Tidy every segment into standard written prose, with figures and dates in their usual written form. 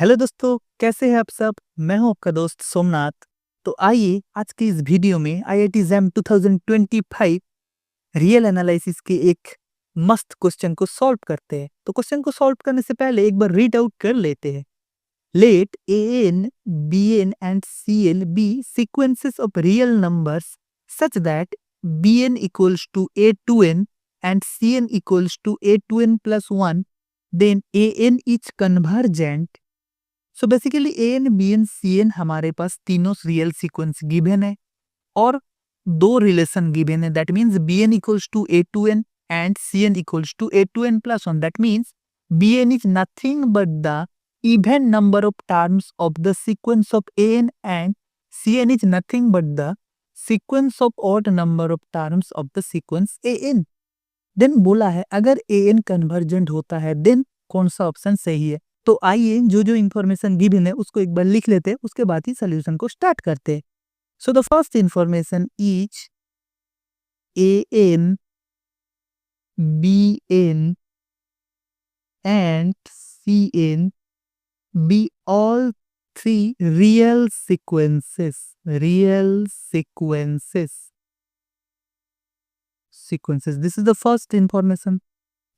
Hello दोस्तों, कैसे हैं आप सब? मैं हूं आपका दोस्त सोमनाथ। तो आइए आज की इस वीडियो में आईआईटी जैम 2025 रियल एनालिसिस के एक मस्त क्वेश्चन को सॉल्व करते हैं। तो क्वेश्चन को सॉल्व करने से पहले एक बार रीड आउट कर लेते हैं। Let an, bn and cn be sequences of real numbers such that bn equals to a2n and cn equals to a2n plus 1, then an is convergent। So basically a n b n c n हमारे पास तीनों real sequence given है और दो relation given है। That means b n equals to a two n and c n equals to a two n plus one. That means b n is nothing but the even number of terms of the sequence of a n and c n is nothing but the sequence of odd number of terms of the sequence a n. Then बोला है अगर A N convergent होता है then कौन सा option सही है। तो आइए जो जो इंफॉर्मेशन गिवन है उसको एक बार लिख लेते हैं, उसके बाद ही सोल्यूशन को स्टार्ट करते हैं। So the first information is a n b n and c n be all three real sequences. This is the first information.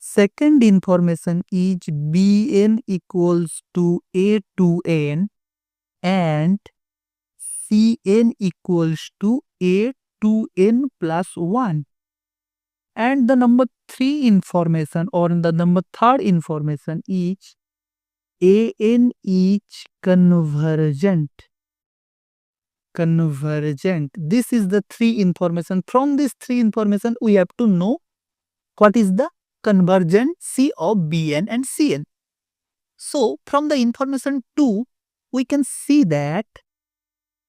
Second information is Bn equals to A2n and Cn equals to A2n plus 1. And the number three information or the number third information is An is convergent. This is the three information. From this three information we have to know what is the convergency of Bn and Cn. So from the information 2 we can see that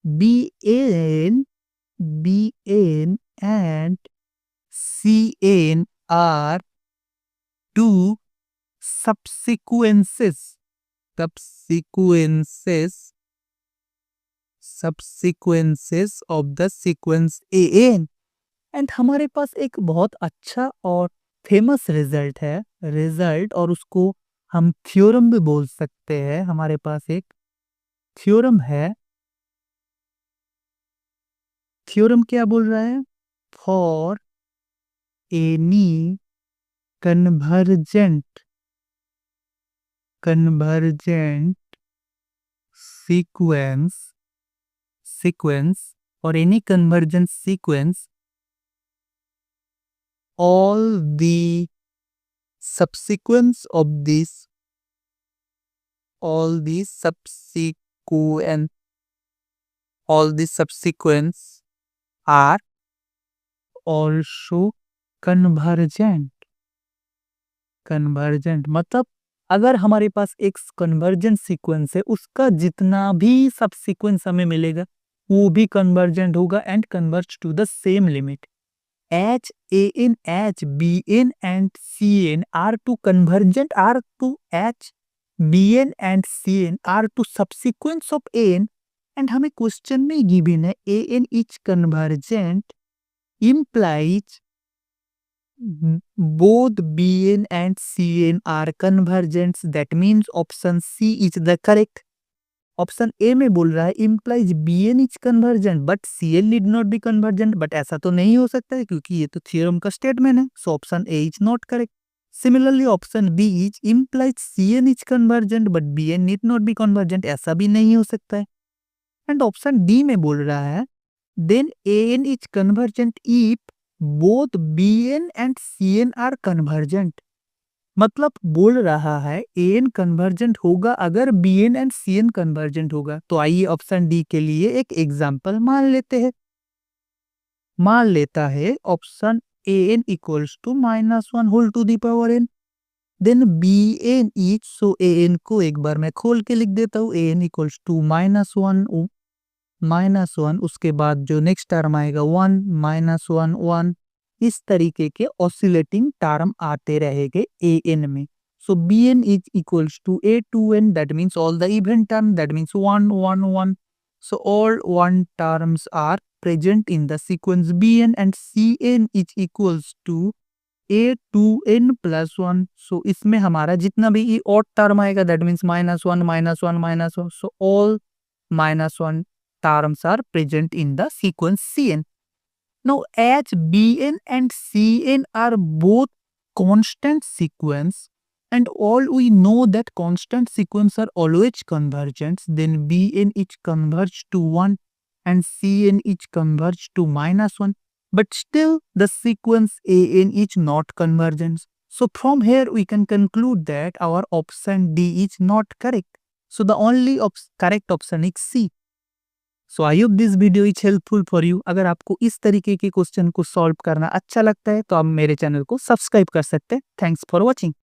Bn and Cn are two subsequences of the sequence An। And हमारे पास एक बहुत अच्छा और famous result और उसको हम theorem भी बोल सकते हैं। हमारे पास एक थ्योरम है। थ्योरम क्या बोल रहा है? फॉर एनी कन्वर्जेंट सीक्वेंस और any convergent sequence all the subsequence are also convergent। मतलब अगर हमारे पास एक कन्वर्जेंट सीक्वेंस है उसका जितना भी सब सीक्वेंस हमें मिलेगा वो भी कन्वर्जेंट होगा and converge to the same limit. H, An, H, Bn and Cn are two convergent are to H, Bn and Cn are two subsequence of An and हमें क्वेश्चन में गिवन है An is convergent implies both Bn and Cn are convergent। That means option C is the correct। Option A में बोल रहा है implies Bn is convergent but Cn need not be convergent. But ऐसा तो नहीं हो सकता है क्योंकि ये तो थ्योरम का स्टेटमेंट है। So option a is not correct. Similarly option b is implies Cn is convergent but Bn need not be convergent. ऐसा भी नहीं हो सकता है। एंड ऑप्शन डी में बोल रहा है then An is convergent if both Bn and Cn are convergent. मतलब बोल रहा है An कन्वर्जेंट होगा अगर Bn एंड Cn कन्वर्जेंट होगा। तो आइए ऑप्शन डी के लिए एक एग्जांपल मान लेते हैं। मान लेता है option An equals to -1 whole to the power n। Then Bn is so An को एक बार मैं खोल के लिख देता हूँ। An इक्वल्स टू -1 उसके बाद जो नेक्स्ट टर्म आएगा 1 -1 1 इस तरीके के ऑसिलेटिंग टर्म आते रहेंगे An में। So Bn is equals to A2n that means all the even term that means 1 1 1। So all 1 terms are present in the sequence Bn and Cn is equals to a2n+1। सो इसमें हमारा जितना भी ये odd term आएगा that means -1 -1 -1, so all -1 terms are present in the sequence Cn. Now as Bn and Cn are both constant sequence and all we know that constant sequence are always convergent, then Bn is converged to 1 and Cn is converged to -1, but still the sequence An is not convergent. So from here we can conclude that our option D is not correct. So the only correct option is C. So I hope this video is helpful for you. अगर आपको इस तरीके के question को solve करना अच्छा लगता है तो आप मेरे चैनल को सब्सक्राइब कर सकते हैं। Thanks for watching.